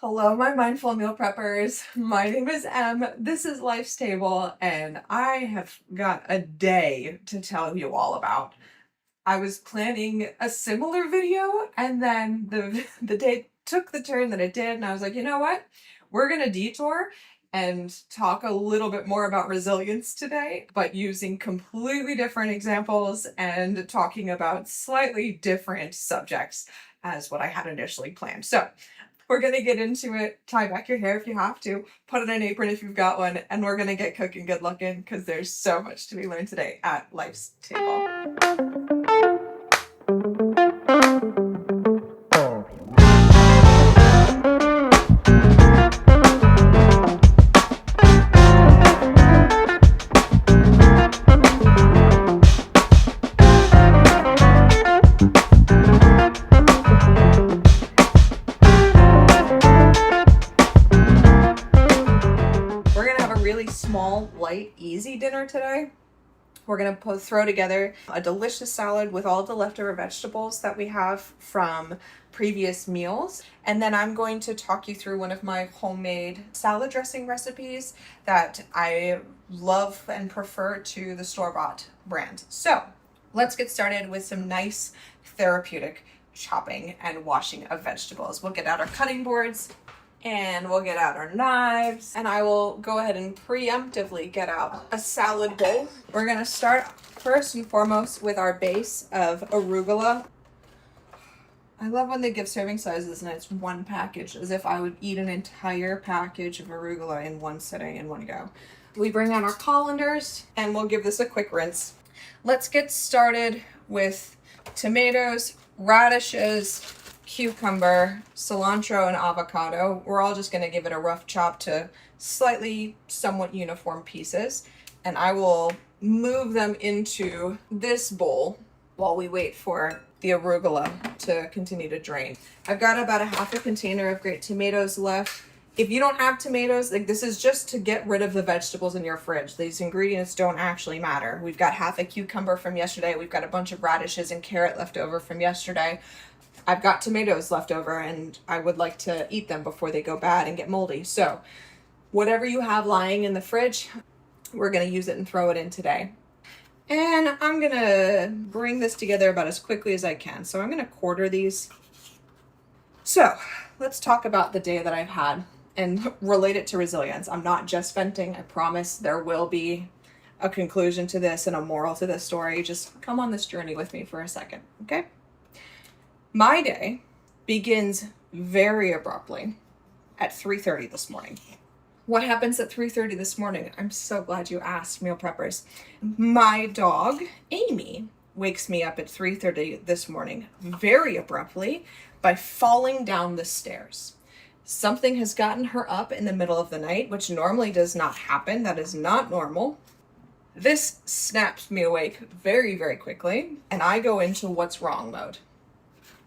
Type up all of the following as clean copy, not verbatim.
Hello, my mindful meal preppers. My name is Em. This is Life's Table, and I have got a day to tell you all about. I was planning a similar video, and then the day took the turn that it did, and I was like, you know what? We're gonna detour and talk a little bit more about resilience today, but using completely different examples and talking about slightly different subjects as what I had initially planned. So we're gonna get into it. Tie back your hair if you have to. Put on an apron if you've got one, and we're gonna get cooking good looking because there's so much to be learned today at Life's Table. We're gonna have a really small, light, easy dinner today. We're gonna throw together a delicious salad with all the leftover vegetables that we have from previous meals. And then I'm going to talk you through one of my homemade salad dressing recipes that I love and prefer to the store-bought brand. So let's get started with some nice therapeutic chopping and washing of vegetables. We'll get out our cutting boards and we'll get out our knives, and I will go ahead and preemptively get out a salad bowl. We're gonna start first and foremost with our base of arugula. I love when they give serving sizes and it's one package, as if I would eat an entire package of arugula in one sitting in one go. We bring out our colanders and we'll give this a quick rinse. Let's get started with tomatoes, radishes, cucumber, cilantro, and avocado. We're all just going to give it a rough chop to slightly somewhat uniform pieces. And I will move them into this bowl while we wait for the arugula to continue to drain. I've got about a half a container of great tomatoes left. If you don't have tomatoes, like, this is just to get rid of the vegetables in your fridge. These ingredients don't actually matter. We've got half a cucumber from yesterday. We've got a bunch of radishes and carrot left over from yesterday. I've got tomatoes left over and I would like to eat them before they go bad and get moldy. So whatever you have lying in the fridge, we're going to use it and throw it in today. And I'm going to bring this together about as quickly as I can. So I'm going to quarter these. So let's talk about the day that I've had and relate it to resilience. I'm not just venting. I promise there will be a conclusion to this and a moral to this story. Just come on this journey with me for a second, okay? My day begins very abruptly at 3:30 this morning. What happens at 3:30 this morning? I'm so glad you asked, meal preppers. My dog, Amy, wakes me up at 3:30 this morning very abruptly by falling down the stairs. Something has gotten her up in the middle of the night, which normally does not happen. That is not normal. This snaps me awake very, very quickly, and I go into what's wrong mode.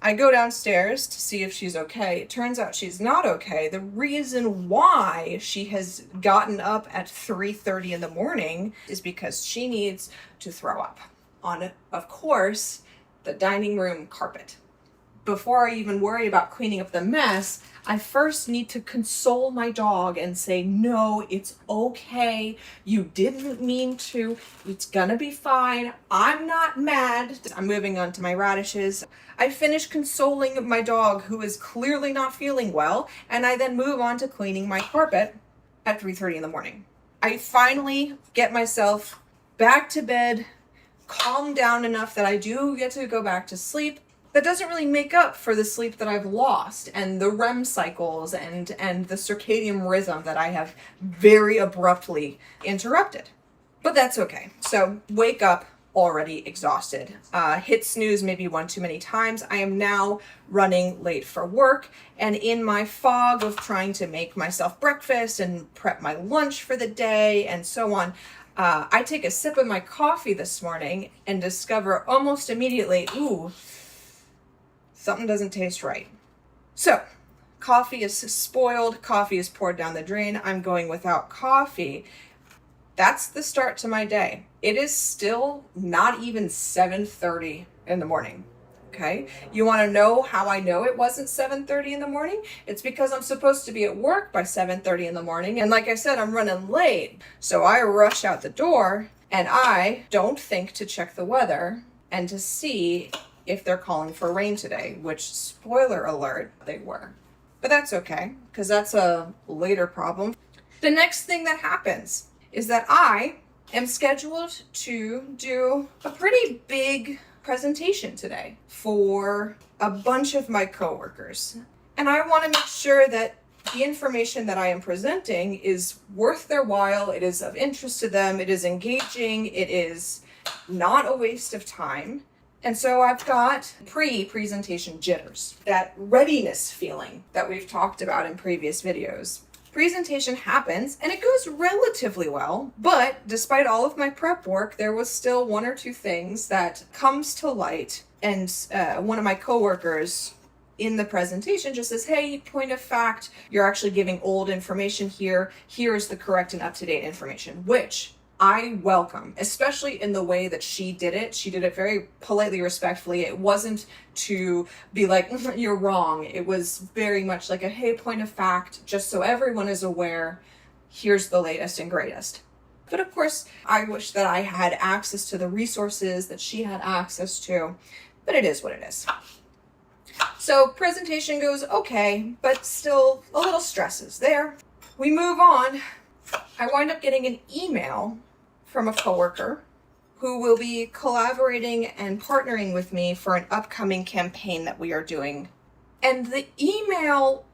I go downstairs to see if she's okay. It turns out she's not okay. The reason why she has gotten up at 3:30 in the morning is because she needs to throw up on, of course, the dining room carpet. Before I even worry about cleaning up the mess, I first need to console my dog and say, no, it's okay. You didn't mean to. It's gonna be fine. I'm not mad. I'm moving on to my radishes. I finish consoling my dog, who is clearly not feeling well, and I then move on to cleaning my carpet at 3:30 in the morning. I finally get myself back to bed, calmed down enough that I do get to go back to sleep. That doesn't really make up for the sleep that I've lost and the REM cycles and the circadian rhythm that I have very abruptly interrupted. But that's okay. So wake up already exhausted. Hit snooze maybe one too many times. I am now running late for work, and in my fog of trying to make myself breakfast and prep my lunch for the day and so on, I take a sip of my coffee this morning and discover almost immediately, ooh, something doesn't taste right. So, coffee is spoiled, coffee is poured down the drain, I'm going without coffee. That's the start to my day. It is still not even 7:30 in the morning. Okay, you want to know how I know it wasn't 7:30 in the morning? It's because I'm supposed to be at work by 7:30 in the morning, and like I said, I'm running late. So I rush out the door, and I don't think to check the weather and to see if they're calling for rain today, which, spoiler alert, they were. But that's okay, because that's a later problem. The next thing that happens is that I am scheduled to do a pretty big presentation today for a bunch of my coworkers. And I want to make sure that the information that I am presenting is worth their while, it is of interest to them, it is engaging, it is not a waste of time. And so I've got pre-presentation jitters, that readiness feeling that we've talked about in previous videos. Presentation happens and it goes relatively well, but despite all of my prep work, there was still one or two things that comes to light. And one of my coworkers in the presentation just says, hey, point of fact, you're actually giving old information here. Here's the correct and up-to-date information, which I welcome, especially in the way that she did it. She did it very politely, respectfully. It wasn't to be like, you're wrong. It was very much like a, hey, point of fact, just so everyone is aware, here's the latest and greatest. But of course, I wish that I had access to the resources that she had access to, but it is what it is. So presentation goes okay, but still a little stress is there. We move on. I wind up getting an email from a coworker who will be collaborating and partnering with me for an upcoming campaign that we are doing. And the email,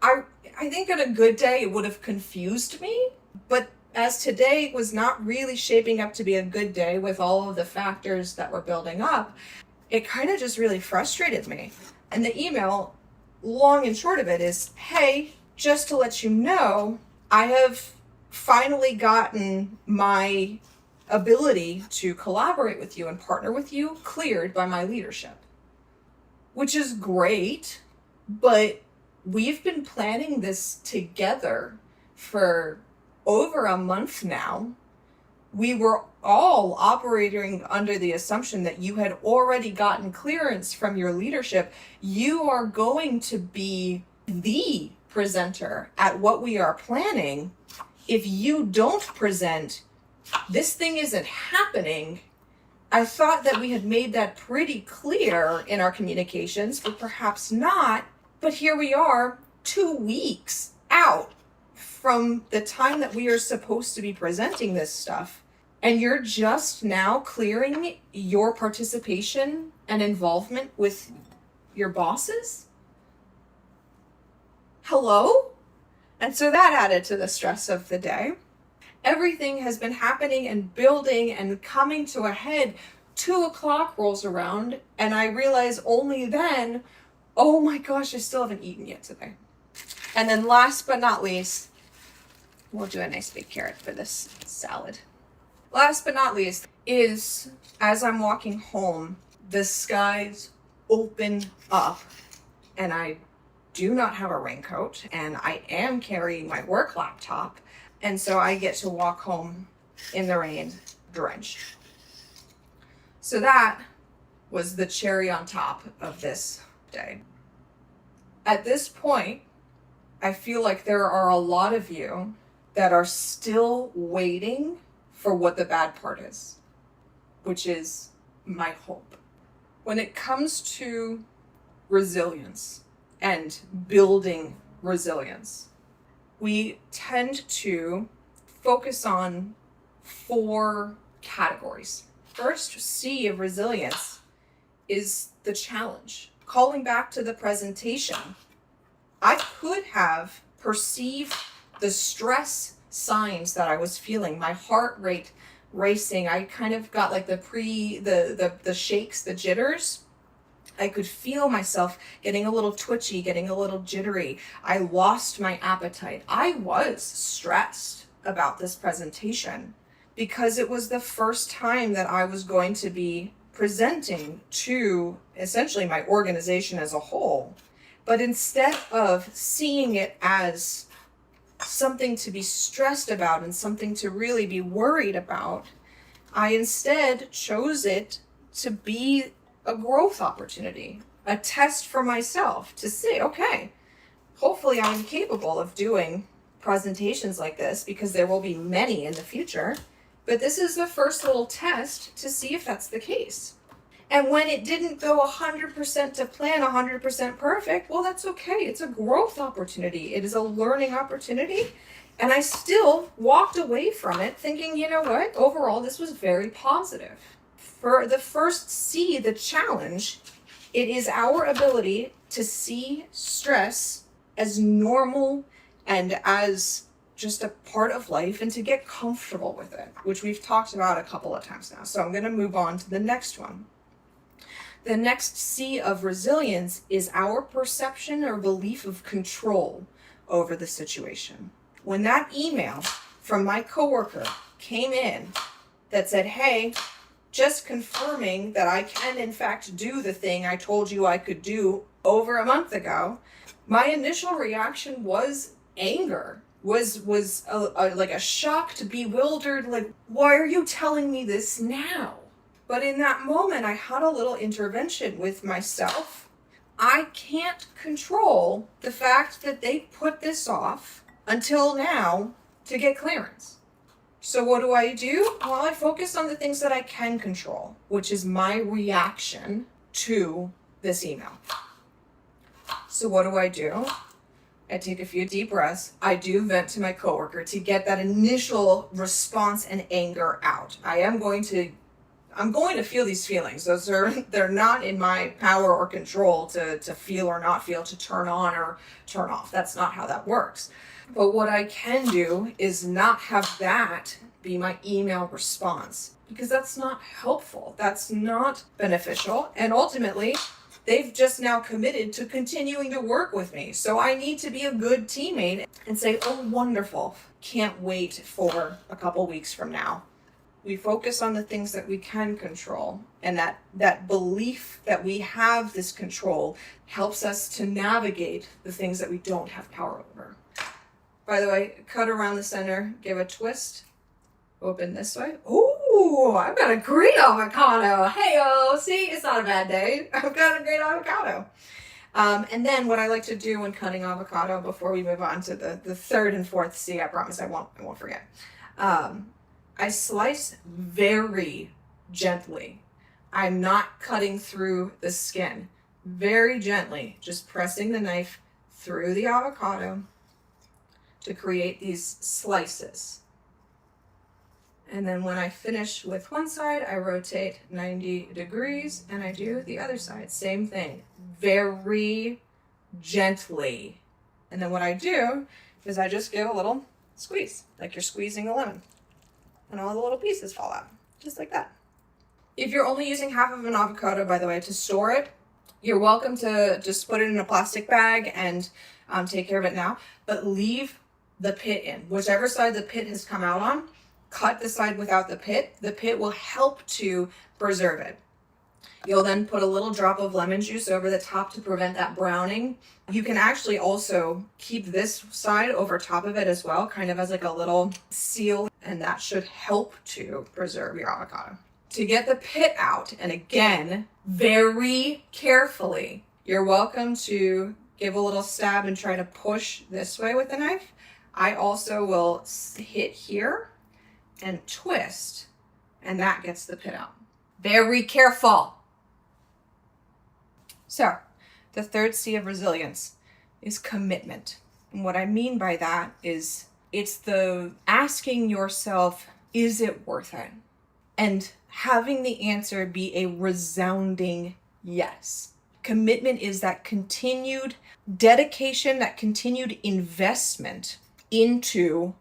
I think on a good day it would have confused me, but as today was not really shaping up to be a good day with all of the factors that were building up, it kind of just really frustrated me. And the email, long and short of it, is, hey, just to let you know, I have finally gotten my ability to collaborate with you and partner with you cleared by my leadership, which is great, but we've been planning this together for over a month now. We were all operating under the assumption that you had already gotten clearance from your leadership. You are going to be the presenter at what we are planning. If you don't present, this thing isn't happening. I thought that we had made that pretty clear in our communications, but perhaps not. But here we are, 2 weeks out from the time that we are supposed to be presenting this stuff. And you're just now clearing your participation and involvement with your bosses? Hello? And so that added to the stress of the day. Everything has been happening and building and coming to a head. 2 o'clock rolls around and I realize only then, oh my gosh, I still haven't eaten yet today. And then last but not least, we'll do a nice big carrot for this salad. Last but not least is, as I'm walking home, the skies open up and I do not have a raincoat and I am carrying my work laptop. And so I get to walk home in the rain, drenched. So that was the cherry on top of this day. At this point, I feel like there are a lot of you that are still waiting for what the bad part is, which is my hope. When it comes to resilience and building resilience, we tend to focus on 4 categories. First C of resilience is the challenge. Calling back to the presentation, I could have perceived the stress signs that I was feeling, my heart rate racing. I kind of got like the shakes, the jitters. I could feel myself getting a little twitchy, getting a little jittery. I lost my appetite. I was stressed about this presentation because it was the first time that I was going to be presenting to essentially my organization as a whole. But instead of seeing it as something to be stressed about and something to really be worried about, I instead chose it to be a growth opportunity, a test for myself to see, okay, hopefully I'm capable of doing presentations like this because there will be many in the future. But this is the first little test to see if that's the case. And when it didn't go 100% to plan, 100% perfect, well, that's okay. It's a growth opportunity. It is a learning opportunity. And I still walked away from it thinking, you know what? Overall, this was very positive. For the first C, the challenge, it is our ability to see stress as normal and as just a part of life and to get comfortable with it, which we've talked about a couple of times now. So I'm going to move on to the next one. The next C of resilience is our perception or belief of control over the situation. When that email from my coworker came in that said, hey, just confirming that I can in fact do the thing I told you I could do over a month ago, my initial reaction was anger, was like a shocked, bewildered, like, why are you telling me this now? But in that moment, I had a little intervention with myself. I can't control the fact that they put this off until now to get clearance. So what do? Well, I focus on the things that I can control, which is my reaction to this email. So what do? I take a few deep breaths. I do vent to my coworker to get that initial response and anger out. I'm going to feel these feelings. They're not in my power or control to feel or not feel, to turn on or turn off. That's not how that works. But what I can do is not have that be my email response, because that's not helpful. That's not beneficial. And ultimately, they've just now committed to continuing to work with me. So I need to be a good teammate and say, oh, wonderful. Can't wait for a couple weeks from now. We focus on the things that we can control, and that belief that we have this control helps us to navigate the things that we don't have power over. By the way, cut around the center, give a twist, open this way. Ooh, I've got a great avocado. Hey-o, see, it's not a bad day. I've got a great avocado. And then what I like to do when cutting avocado, before we move on to the third and fourth C, I promise I won't forget. I slice very gently. I'm not cutting through the skin. Very gently, just pressing the knife through the avocado to create these slices. And then when I finish with one side, I rotate 90 degrees and I do the other side. Same thing, very gently. And then what I do is I just give a little squeeze, like you're squeezing a lemon. And all the little pieces fall out, just like that. If you're only using half of an avocado, by the way, to store it, you're welcome to just put it in a plastic bag and take care of it now. But leave the pit in. Whichever side the pit has come out on, cut the side without the pit. The pit will help to preserve it. You'll then put a little drop of lemon juice over the top to prevent that browning. You can actually also keep this side over top of it as well, kind of as like a little seal, and that should help to preserve your avocado. To get the pit out, and again, very carefully, you're welcome to give a little stab and try to push this way with the knife. I also will hit here and twist, and that gets the pit out. Very careful. So, the third C of resilience is commitment. And what I mean by that is it's the asking yourself, is it worth it? And having the answer be a resounding yes. Commitment is that continued dedication, that continued investment into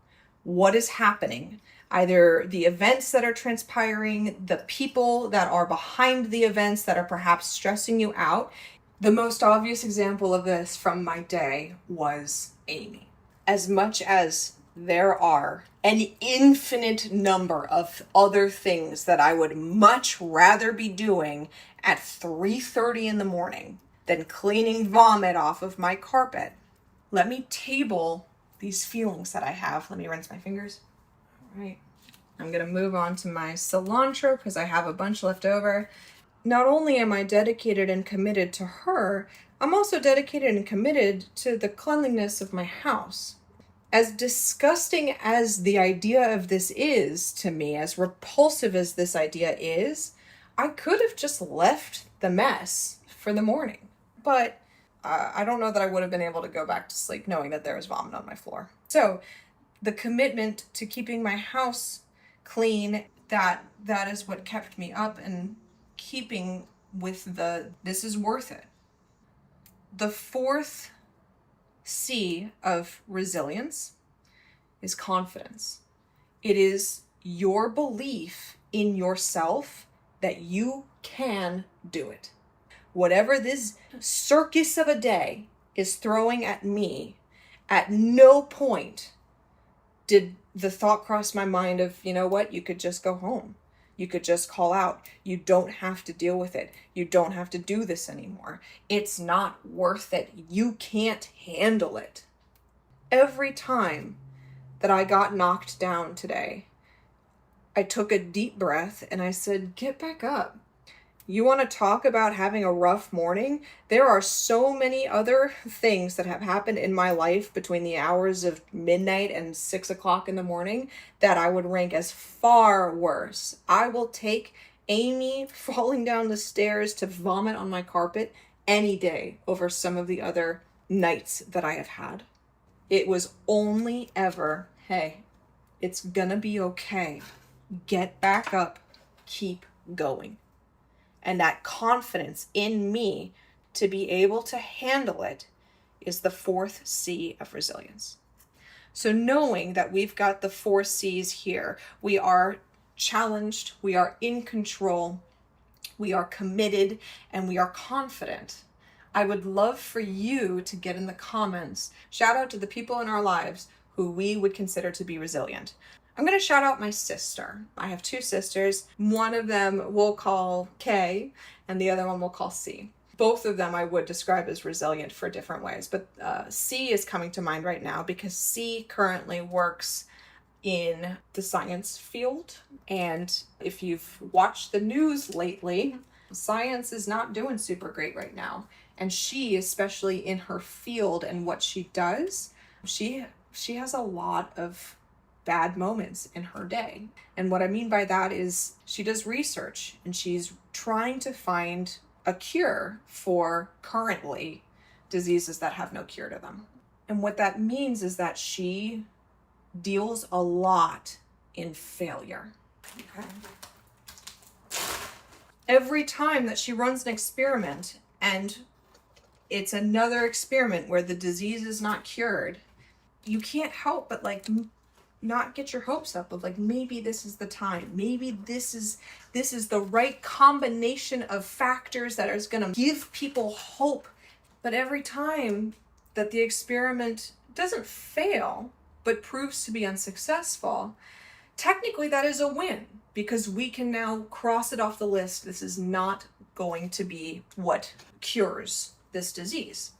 what is happening. Either the events that are transpiring, the people that are behind the events that are perhaps stressing you out. The most obvious example of this from my day was Amy. As much as there are an infinite number of other things that I would much rather be doing at 3:30 in the morning than cleaning vomit off of my carpet, let me table these feelings that I have. Let me rinse my fingers. All right. I'm going to move on to my cilantro because I have a bunch left over. not only am I dedicated and committed to her, I'm also dedicated and committed to the cleanliness of my house. As disgusting as the idea of this is to me, as repulsive as this idea is, I could have just left the mess for the morning. But I don't know that I would have been able to go back to sleep knowing that there was vomit on my floor. So the commitment to keeping my house clean, that is what kept me up and keeping with this is worth it. The fourth C of resilience is confidence. It is your belief in yourself that you can do it. Whatever this circus of a day is throwing at me, at no point did the thought cross my mind of, you know what, you could just go home. You could just call out. You don't have to deal with it. You don't have to do this anymore. It's not worth it. You can't handle it. Every time that I got knocked down today, I took a deep breath and I said, get back up. You want to talk about having a rough morning? There are so many other things that have happened in my life between the hours of midnight and 6 o'clock in the morning that I would rank as far worse. I will take Amy falling down the stairs to vomit on my carpet any day over some of the other nights that I have had. It was only ever, hey, it's gonna be okay. Get back up, keep going. And that confidence in me to be able to handle it is the fourth C of resilience. So knowing that we've got the 4 C's here, we are challenged, we are in control, we are committed, and we are confident. I would love for you to get in the comments, shout out to the people in our lives who we would consider to be resilient. I'm going to shout out my sister. I have 2 sisters. One of them we'll call K, and the other one we'll call C. Both of them I would describe as resilient for different ways, but C is coming to mind right now because C currently works in the science field. And if you've watched the news lately, science is not doing super great right now. And she, especially in her field and what she does, she has a lot of bad moments in her day. And what I mean by that is she does research and she's trying to find a cure for currently diseases that have no cure to them. And what that means is that she deals a lot in failure. Okay. Every time that she runs an experiment and it's another experiment where the disease is not cured, you can't help but not get your hopes up of maybe this is the time. Maybe this is the right combination of factors that is going to give people hope. But every time that the experiment doesn't fail, but proves to be unsuccessful, technically that is a win because we can now cross it off the list. This is not going to be what cures this disease.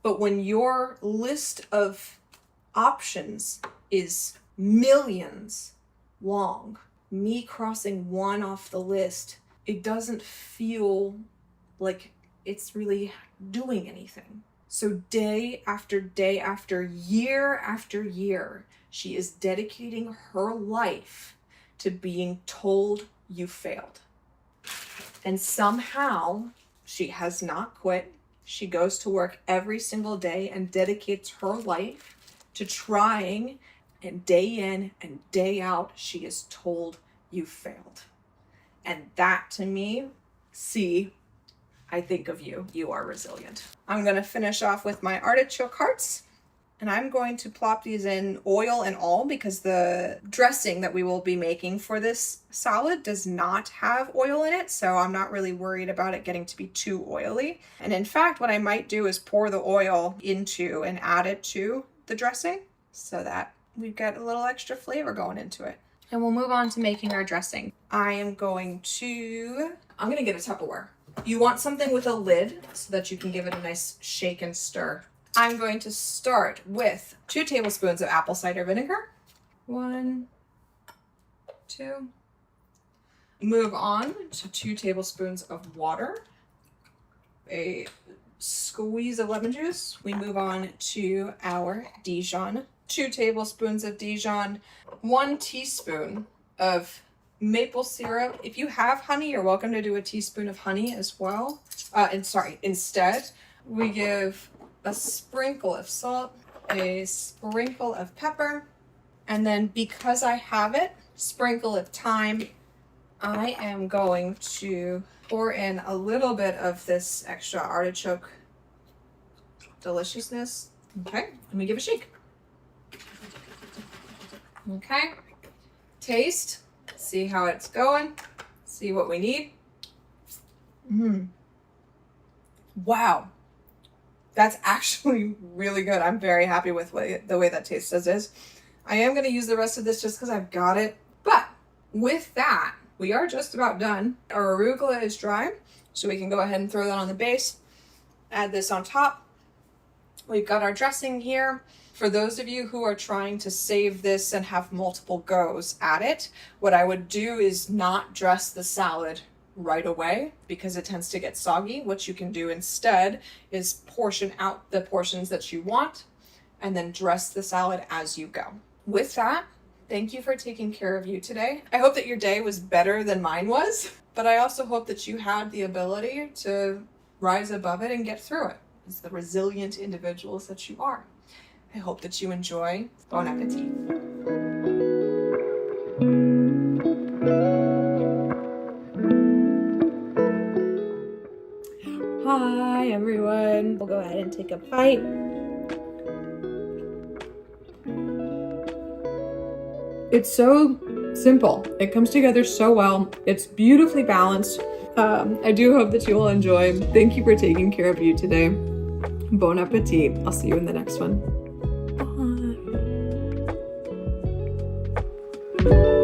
But when your list of options is millions long, me crossing one off the list, it doesn't feel like it's really doing anything. So day after day after year, she is dedicating her life to being told you failed. And somehow she has not quit. She goes to work every single day and dedicates her life to trying, and day in and day out, she is told you failed. And that to me, see, I think of you. You are resilient. I'm going to finish off with my artichoke hearts. And I'm going to plop these in oil and all because the dressing that we will be making for this salad does not have oil in it. So I'm not really worried about it getting to be too oily. And in fact, what I might do is pour the oil into and add it to the dressing so that we've got a little extra flavor going into it. And we'll move on to making our dressing. I'm going to get a Tupperware. You want something with a lid so that you can give it a nice shake and stir. I'm going to start with 2 tablespoons of apple cider vinegar. 1, 2. Move on to 2 tablespoons of water, a squeeze of lemon juice. We move on to our Dijon, 2 tablespoons of Dijon, 1 teaspoon of maple syrup. If you have honey, you're welcome to do a teaspoon of honey as well. Instead, we give a sprinkle of salt, a sprinkle of pepper, and then because I have it, sprinkle of thyme. I am going to pour in a little bit of this extra artichoke deliciousness. Okay, let me give a shake. Okay, taste, see how it's going, see what we need. Wow, that's actually really good. I'm very happy with the way that tastes as is. I am going to use the rest of this just because I've got it. But with that, we are just about done. Our arugula is dry, so we can go ahead and throw that on the base. Add this on top. We've got our dressing here. For those of you who are trying to save this and have multiple goes at it, what I would do is not dress the salad right away because it tends to get soggy. What you can do instead is portion out the portions that you want and then dress the salad as you go. With that, thank you for taking care of you today. I hope that your day was better than mine was, but I also hope that you had the ability to rise above it and get through it as the resilient individuals that you are. I hope that you enjoy. Bon appetit. Hi everyone. We'll go ahead and take a bite. It's so simple. It comes together so well. It's beautifully balanced. I do hope that you will enjoy. Thank you for taking care of you today. Bon appetit. I'll see you in the next one. Bye.